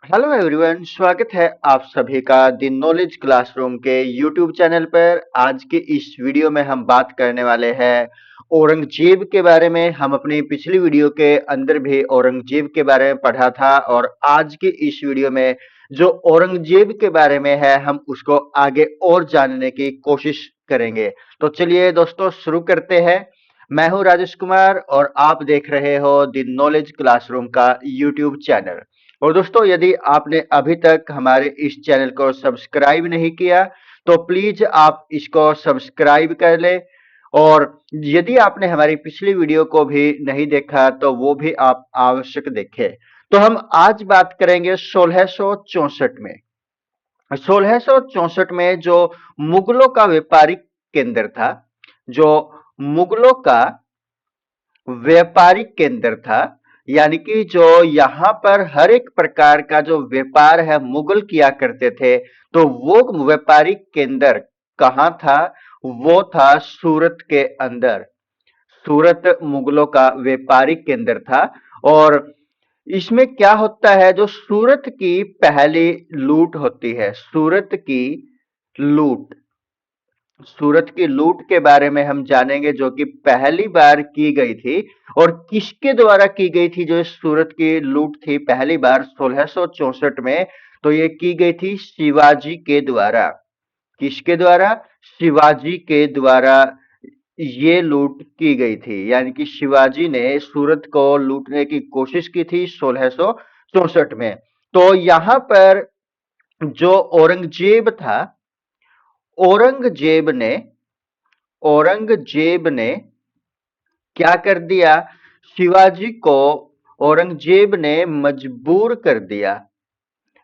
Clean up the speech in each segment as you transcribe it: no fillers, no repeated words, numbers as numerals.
Hello everyone, स्वागत है आप सभी का द नॉलेज क्लासरूम के यूट्यूब चैनल पर। आज के इस वीडियो में हम बात करने वाले हैं औरंगजेब के बारे में। हम अपनी पिछली वीडियो के अंदर भी औरंगजेब के बारे में पढ़ा था और आज के इस वीडियो में जो औरंगजेब के बारे में है हम उसको आगे और जानने की कोशिश करेंगे। तो चलिए दोस्तों शुरू करते हैं। मैं हूं राजेश कुमार और आप देख रहे हो द नॉलेज क्लासरूम का यूट्यूब चैनल। और दोस्तों, यदि आपने अभी तक हमारे इस चैनल को सब्सक्राइब नहीं किया तो प्लीज आप इसको सब्सक्राइब कर ले। और यदि आपने हमारी पिछली वीडियो को भी नहीं देखा तो वो भी आप आवश्यक देखें। तो हम आज बात करेंगे 1664 में। 1664 में जो मुगलों का व्यापारिक केंद्र था, जो मुगलों का व्यापारिक केंद्र था, यानी कि जो यहाँ पर हर एक प्रकार का जो व्यापार है मुगल किया करते थे, तो वो व्यापारिक केंद्र कहाँ था? वो था सूरत के अंदर। सूरत मुगलों का व्यापारिक केंद्र था। और इसमें क्या होता है, जो सूरत की पहली लूट होती है, सूरत की लूट, सूरत की लूट के बारे में हम जानेंगे जो कि पहली बार की गई थी। और किसके द्वारा की गई थी? जो सूरत की लूट थी पहली बार 1664 में, तो ये की गई थी शिवाजी के द्वारा। किसके द्वारा? शिवाजी के द्वारा ये लूट की गई थी। यानी कि शिवाजी ने सूरत को लूटने की कोशिश की थी 1664 में। तो यहां पर जो औरंगजेब था, औरंगजेब ने औरंगजेब ने क्या कर दिया? शिवाजी को औरंगजेब ने मजबूर कर दिया।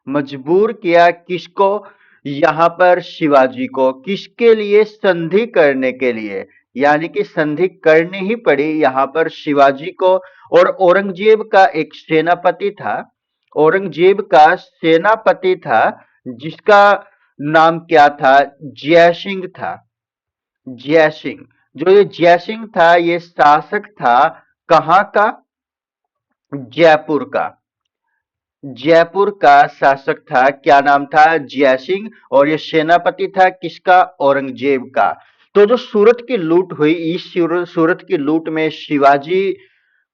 मजबूर किया किसको? यहां पर शिवाजी को। किसके लिए? संधि करने के लिए। यानी कि संधि करनी ही पड़ी यहां पर शिवाजी को। और औरंगजेब का एक सेनापति था, औरंगजेब का सेनापति था, जिसका नाम क्या था? जयसिंह था। जयसिंह। जो ये जयसिंह था ये शासक था कहां का? जयपुर का। जयपुर का शासक था। क्या नाम था? जयसिंह। और ये सेनापति था किसका? औरंगजेब का। तो जो सूरत की लूट हुई, इस सूरत की लूट में शिवाजी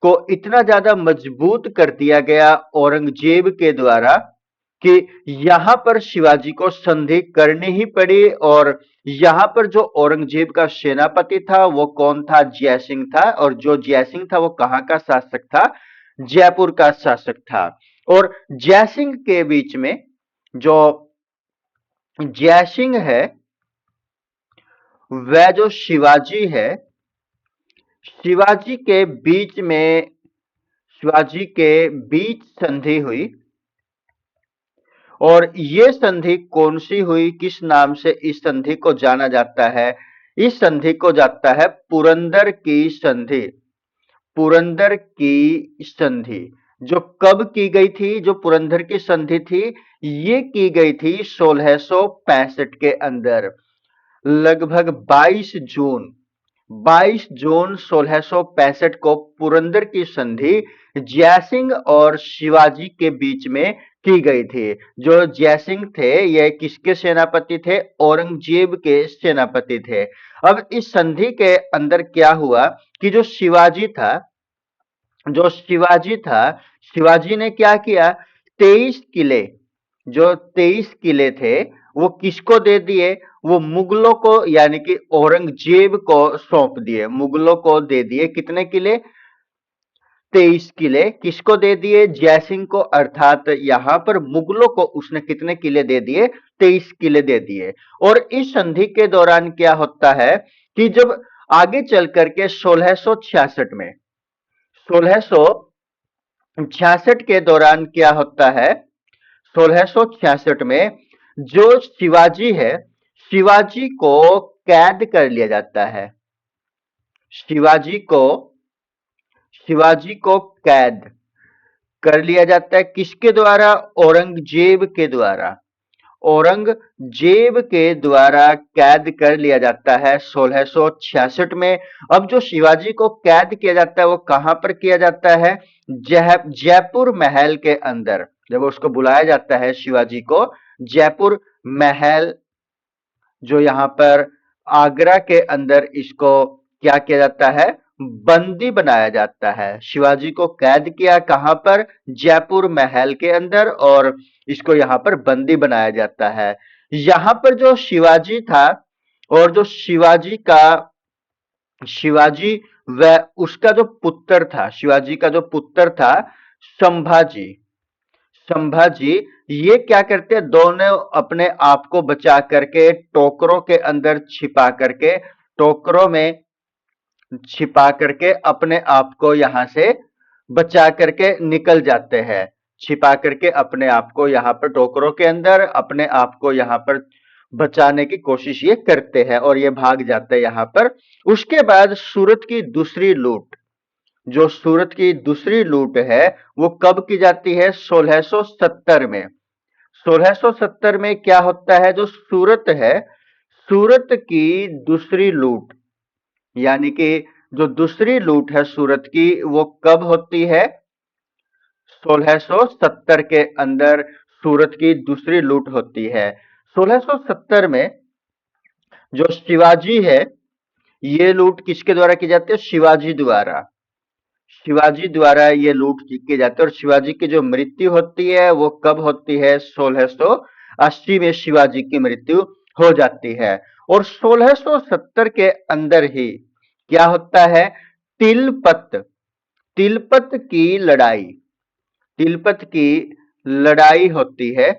को इतना ज्यादा मजबूत कर दिया गया औरंगजेब के द्वारा कि यहां पर शिवाजी को संधि करनी ही पड़ी। और यहां पर जो औरंगजेब का सेनापति था वो कौन था? जयसिंह था। और जो जयसिंह था वो कहां का शासक था? जयपुर का शासक था। और जयसिंह के बीच में जो जयसिंह है वह जो शिवाजी है, शिवाजी के बीच में, शिवाजी के बीच संधि हुई। और ये संधि कौन सी हुई? किस नाम से इस संधि को जाना जाता है? इस संधि को जाता है पुरंदर की संधि। पुरंदर की संधि जो कब की गई थी? जो पुरंदर की संधि थी ये की गई थी 1665 के अंदर। लगभग 22 जून 1665 को पुरंदर की संधि जयसिंह और शिवाजी के बीच में की गई थी। जो जयसिंह थे ये किसके सेनापति थे? औरंगजेब के सेनापति थे। अब इस संधि के अंदर क्या हुआ कि जो शिवाजी था, शिवाजी ने क्या किया? 23 किले, जो 23 किले थे वो किसको दे दिए? वो मुगलों को, यानी कि औरंगजेब को सौंप दिए। मुगलों को दे दिए। कितने किले? 23 किले। किसको दे दिए? जयसिंह को। अर्थात यहां पर मुगलों को उसने कितने किले दे दिए? 23 किले दे दिए। और इस संधि के दौरान क्या होता है कि जब आगे चल करके 1666 में, 1666 के दौरान क्या होता है? 1666 में जो शिवाजी है, शिवाजी को कैद कर लिया जाता है। शिवाजी को शिवाजी को कैद कर लिया जाता है। किसके द्वारा? औरंगजेब के द्वारा। औरंगजेब के द्वारा कैद कर लिया जाता है 1666 में। अब जो शिवाजी को कैद किया जाता है वो कहां पर किया जाता है? जयपुर महल के अंदर। जब उसको बुलाया जाता है शिवाजी को जयपुर महल, जो यहाँ पर आगरा के अंदर, इसको क्या किया जाता है, बंदी बनाया जाता है। शिवाजी को कैद किया कहां पर, जयपुर महल के अंदर, और इसको यहाँ पर बंदी बनाया जाता है। यहाँ पर जो शिवाजी था और जो शिवाजी व उसका जो पुत्र था, शिवाजी का जो पुत्र था संभाजी, संभाजी ये क्या करते हैं, दोनों अपने आप को बचा करके टोकरों के अंदर छिपा करके अपने आप को यहां से बचा करके निकल जाते हैं। छिपा करके अपने आप को यहाँ पर टोकरों के अंदर अपने आप को यहाँ पर बचाने की कोशिश ये करते हैं और ये भाग जाते हैं यहाँ पर। उसके बाद सूरत की दूसरी लूट, जो सूरत की दूसरी लूट है वो कब की जाती है, 1670 में। 1670 में क्या होता है, जो सूरत है, सूरत की दूसरी लूट, यानी कि जो दूसरी लूट है सूरत की, वो कब होती है, 1670 के अंदर सूरत की दूसरी लूट होती है। 1670 में जो शिवाजी है, ये लूट किसके द्वारा की जाती है, शिवाजी द्वारा, शिवाजी द्वारा ये लूट की जाती है। और शिवाजी की जो मृत्यु होती है वो कब होती है, 1680 में शिवाजी की मृत्यु हो जाती है। और 1670 के अंदर ही क्या होता है, तिलपत, तिलपत की लड़ाई, तिलपत की लड़ाई होती है।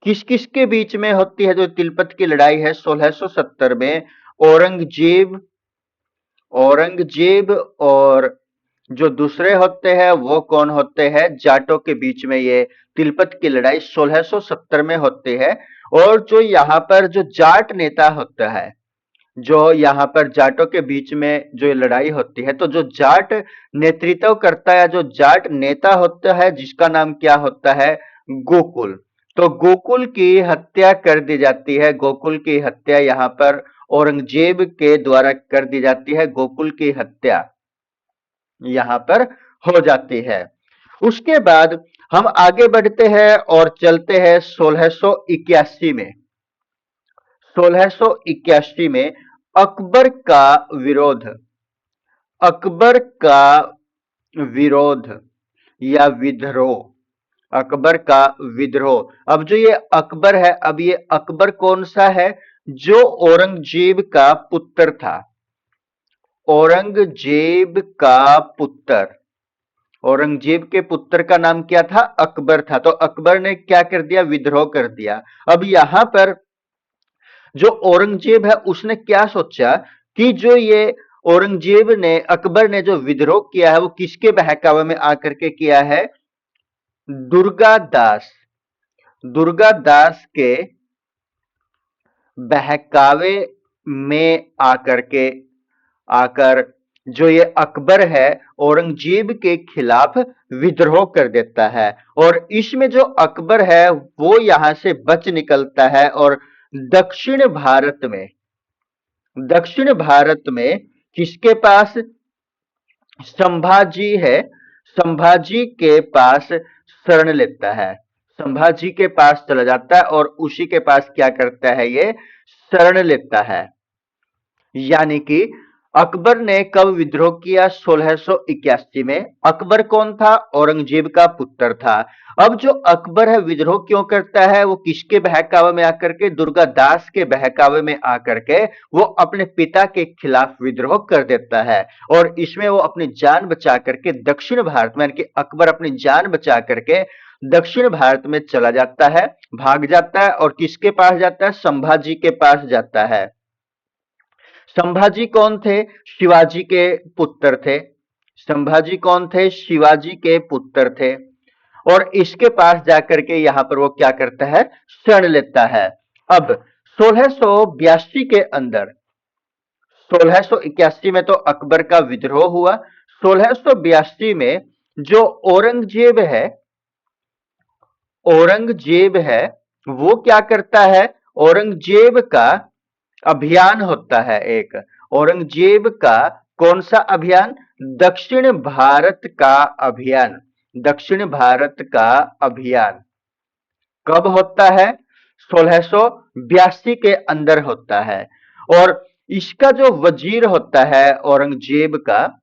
किस किस के बीच में होती है जो तिलपत की लड़ाई है 1670 में, औरंगजेब, औरंगजेब और जो दूसरे होते हैं वो कौन होते हैं, जाटों के बीच में ये तिलपत की लड़ाई 1670 में होती है। और जो यहाँ पर जो जाट नेता होता है, जो यहाँ पर जाटों के बीच में जो ये लड़ाई होती है, तो जो जाट नेतृत्व करता है, जो जाट नेता होता है, जिसका नाम क्या होता है, गोकुल। तो गोकुल की हत्या कर दी जाती है, गोकुल की हत्या यहाँ पर औरंगजेब के द्वारा कर दी जाती है, गोकुल की हत्या यहाँ पर हो जाती है। उसके बाद हम आगे बढ़ते हैं और चलते हैं 1681 में। 1681 में अकबर का विरोध, अकबर का विरोध या विद्रोह, अकबर का विद्रोह। अब जो ये अकबर है, अब ये अकबर कौन सा है, जो औरंगजेब का पुत्र था, औरंगजेब का पुत्र, औरंगजेब के पुत्र का नाम क्या था, अकबर था। तो अकबर ने क्या कर दिया, विद्रोह कर दिया। अब यहां पर जो औरंगजेब है उसने क्या सोचा कि जो ये औरंगजेब ने, अकबर ने जो विद्रोह किया है वो किसके बहकावे में आकर के किया है, दुर्गादास, दुर्गादास के बहकावे में आकर जो ये अकबर है औरंगजेब के खिलाफ विद्रोह कर देता है। और इसमें जो अकबर है वो यहां से बच निकलता है और दक्षिण भारत में, दक्षिण भारत में किसके पास, संभाजी है, संभाजी के पास शरण लेता है, संभाजी के पास चला जाता है और उसी के पास क्या करता है, ये शरण लेता है। यानी कि अकबर ने कब विद्रोह किया, 1681 में। अकबर कौन था, औरंगजेब का पुत्र था। अब जो अकबर है विद्रोह क्यों करता है, वो किसके बहकावे में आकर के, दुर्गादास के बहकावे में आकर के वो अपने पिता के खिलाफ विद्रोह कर देता है। और इसमें वो अपनी जान बचा करके दक्षिण भारत में, यानी कि अकबर अपनी जान बचा करके दक्षिण भारत में चला जाता है, भाग जाता है। और किसके पास जाता है, संभाजी के पास जाता है। संभाजी कौन थे, शिवाजी के पुत्र थे, संभाजी कौन थे, शिवाजी के पुत्र थे। और इसके पास जाकर के यहां पर वो क्या करता है, शरण लेता है। अब 1682 के अंदर, 1681 में तो अकबर का विद्रोह हुआ, 1682 में जो औरंगजेब है, औरंगजेब है वो क्या करता है, औरंगजेब का अभियान होता है एक, औरंगजेब का कौन सा अभियान, दक्षिण भारत का अभियान, दक्षिण भारत का अभियान कब होता है? 1682 के अंदर होता है। और इसका जो वजीर होता है औरंगजेब का,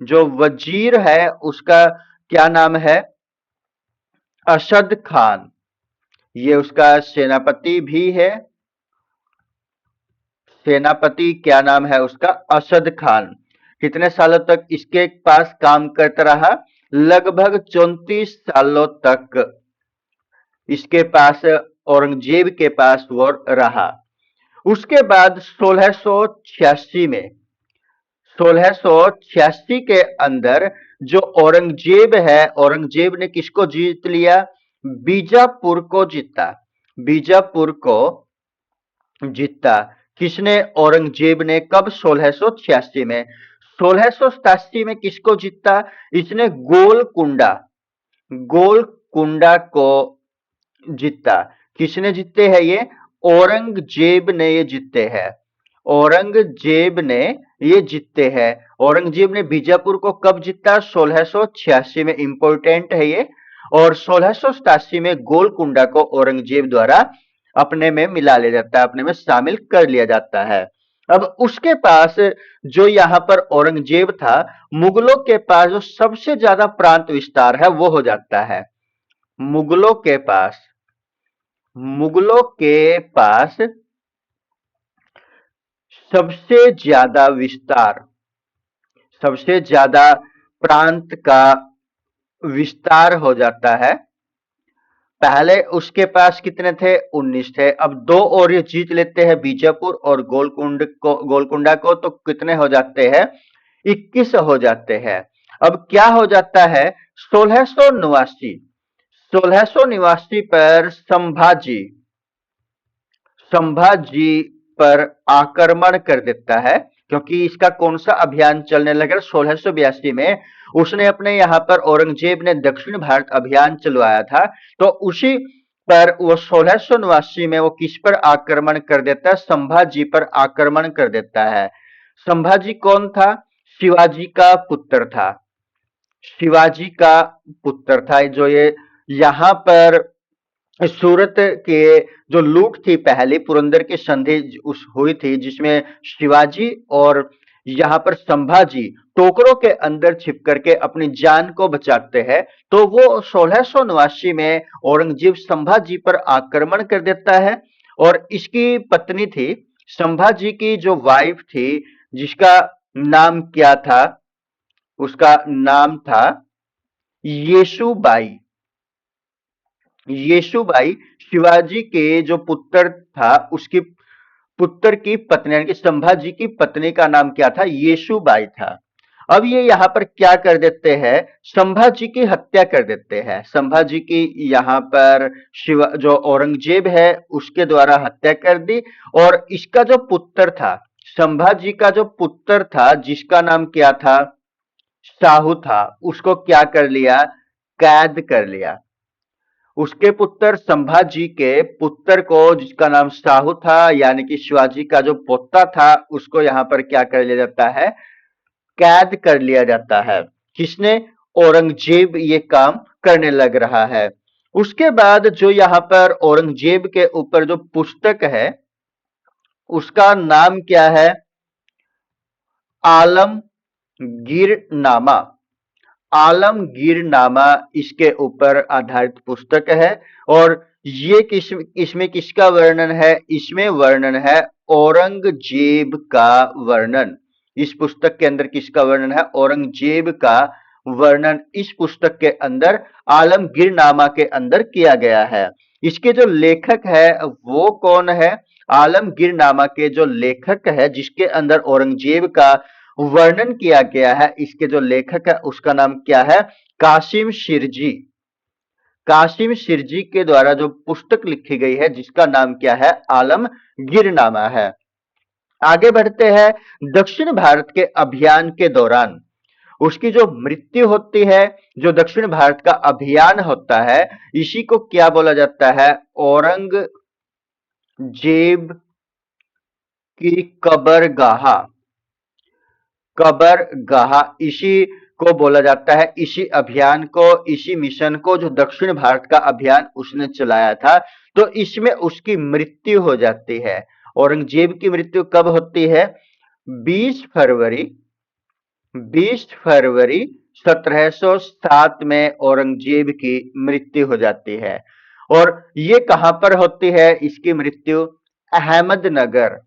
जो वजीर है उसका क्या नाम है? अशद खान। ये उसका सेनापति भी है। सेनापति क्या नाम है उसका? अशद खान। कितने सालों तक इसके पास काम करता रहा? लगभग 34 सालों तक इसके पास, औरंगजेब के पास वो रहा। उसके बाद 1686 में, 1686 के अंदर जो औरंगजेब है, औरंगजेब ने किसको जीत लिया? बीजापुर को जीता। बीजापुर को जीता किसने? औरंगजेब ने। कब? 1686 में। 1687 में किसको जीता? इसने गोलकुंडा, गोलकुंडा को जीता। किसने जीते हैं ये? औरंगजेब ने ये जीते हैं। औरंगजेब ने ये जीते हैं। औरंगजेब ने बीजापुर को कब जीता? 1686 में। इंपॉर्टेंट है ये। और 1687 में गोलकुंडा को औरंगजेब द्वारा अपने में मिला लिया जाता है, अपने में शामिल कर लिया जाता है। अब उसके पास जो यहां पर औरंगजेब था, मुगलों के पास जो सबसे ज्यादा प्रांत विस्तार है वो हो जाता है। मुगलों के पास, मुगलों के पास सबसे ज्यादा विस्तार, सबसे ज्यादा प्रांत का विस्तार हो जाता है। पहले उसके पास कितने थे? 19 थे। अब दो और ये जीत लेते हैं, बीजापुर और गोलकुंडा को, तो कितने हो जाते हैं? 21 हो जाते हैं। अब क्या हो जाता है? 1689, 1689 पर संभाजी, संभाजी पर आक्रमण कर देता है। क्योंकि इसका कौन सा अभियान चलने लगा? 1682 में उसने अपने यहां पर, औरंगजेब ने दक्षिण भारत अभियान चलवाया था, तो उसी पर वो 1689 में वो किस पर आक्रमण कर देता है? संभाजी पर आक्रमण कर देता है। संभाजी कौन था? शिवाजी का पुत्र था। शिवाजी का पुत्र था, जो ये यहां पर सूरत के जो लूट थी, पहली पुरंदर की संधि उस हुई थी, जिसमें शिवाजी और यहाँ पर संभाजी टोकरों के अंदर छिप करके अपनी जान को बचाते हैं। तो वो 1689 में औरंगजेब संभाजी पर आक्रमण कर देता है। और इसकी पत्नी थी, संभाजी की जो वाइफ थी, जिसका नाम क्या था? उसका नाम था येसुबाई। येसुबाई शिवाजी के जो पुत्र था, उसकी पुत्र की पत्नी, यानी कि संभाजी की पत्नी का नाम क्या था? येसुबाई था। अब ये यहाँ पर क्या कर देते हैं? संभाजी की हत्या कर देते हैं। संभाजी की यहाँ पर शिवा जो औरंगजेब है उसके द्वारा हत्या कर दी। और इसका जो पुत्र था, संभाजी का जो पुत्र था, जिसका नाम क्या था? शाहू था, उसको क्या कर लिया? कैद कर लिया। उसके पुत्र संभाजी के पुत्र को, जिसका नाम शाहू था, यानी कि शिवाजी का जो पोता था, उसको यहाँ पर क्या कर लिया जाता है? कैद कर लिया जाता है। किसने? औरंगजेब ये काम करने लग रहा है। उसके बाद जो यहाँ पर औरंगजेब के ऊपर जो पुस्तक है, उसका नाम क्या है? आलमगीरनामा। आलमगीरनामा इसके ऊपर आधारित पुस्तक है। और ये इसमें किसका वर्णन है? इसमें वर्णन है औरंगजेब का वर्णन। इस पुस्तक के अंदर किसका वर्णन है? औरंगजेब का वर्णन इस पुस्तक के अंदर, आलमगीरनामा के अंदर किया गया है। इसके जो लेखक है वो कौन है? आलमगीरनामा के जो लेखक है, जिसके अंदर औरंगजेब का वर्णन किया गया है, इसके जो लेखक है उसका नाम क्या है? कासिम शिरजी। कासिम शिरजी के द्वारा जो पुस्तक लिखी गई है, जिसका नाम क्या है? आलमगीरनामा है। आगे बढ़ते हैं। दक्षिण भारत के अभियान के दौरान उसकी जो मृत्यु होती है, जो दक्षिण भारत का अभियान होता है, इसी को क्या बोला जाता है? औरंगजेब की कबरगाह। कबरगाह, इसी को बोला जाता है। इसी अभियान को, इसी मिशन को जो दक्षिण भारत का अभियान उसने चलाया था, तो इसमें उसकी मृत्यु हो जाती है। औरंगजेब की मृत्यु कब होती है? 20 फरवरी 20 फरवरी 1707 में औरंगजेब की मृत्यु हो जाती है। और ये कहां पर होती है इसकी मृत्यु? अहमदनगर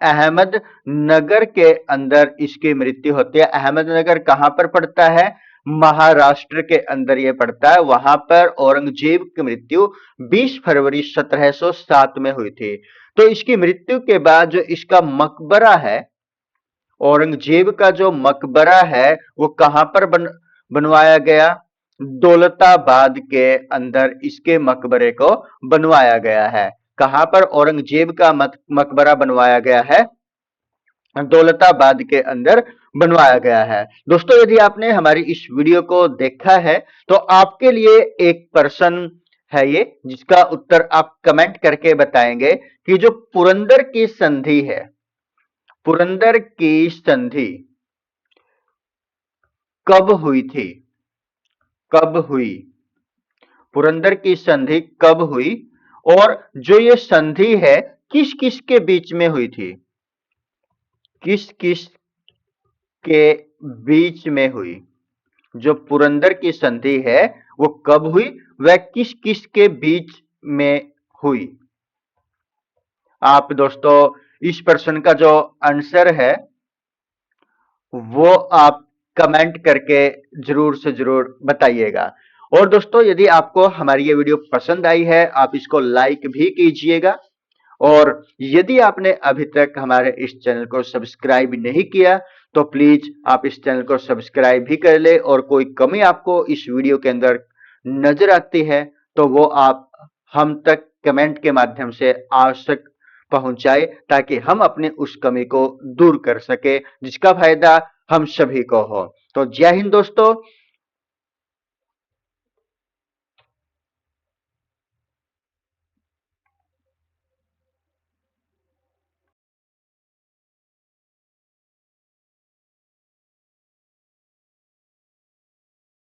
अहमदनगर के अंदर इसकी मृत्यु होती है। अहमदनगर कहां पर पड़ता है? महाराष्ट्र के अंदर यह पड़ता है। वहां पर औरंगजेब की मृत्यु 20 फरवरी 1707 में हुई थी। तो इसकी मृत्यु के बाद जो इसका मकबरा है, औरंगजेब का जो मकबरा है, वो कहां पर बनवाया गया? दौलताबाद के अंदर इसके मकबरे को बनवाया गया है। कहां पर औरंगजेब का मकबरा बनवाया गया है? दौलताबाद के अंदर बनवाया गया है। दोस्तों, यदि आपने हमारी इस वीडियो को देखा है तो आपके लिए एक प्रश्न है ये, जिसका उत्तर आप कमेंट करके बताएंगे कि जो पुरंदर की संधि है, पुरंदर की संधि कब हुई थी? कब हुई? पुरंदर की संधि कब हुई? और जो ये संधि है किस किस के बीच में हुई थी? किस किस के बीच में हुई? जो पुरंदर की संधि है वो कब हुई, वह किस किस के बीच में हुई? आप दोस्तों इस प्रश्न का जो आंसर है वो आप कमेंट करके जरूर से जरूर बताइएगा। और दोस्तों, यदि आपको हमारी ये वीडियो पसंद आई है, आप इसको लाइक भी कीजिएगा। और यदि आपने अभी तक हमारे इस चैनल को सब्सक्राइब नहीं किया तो प्लीज आप इस चैनल को सब्सक्राइब भी कर ले। और कोई कमी आपको इस वीडियो के अंदर नजर आती है तो वो आप हम तक कमेंट के माध्यम से आवश्यक पहुंचाए, ताकि हम अपने उस कमी को दूर कर सके, जिसका फायदा हम सभी को हो। तो जय हिंद दोस्तों।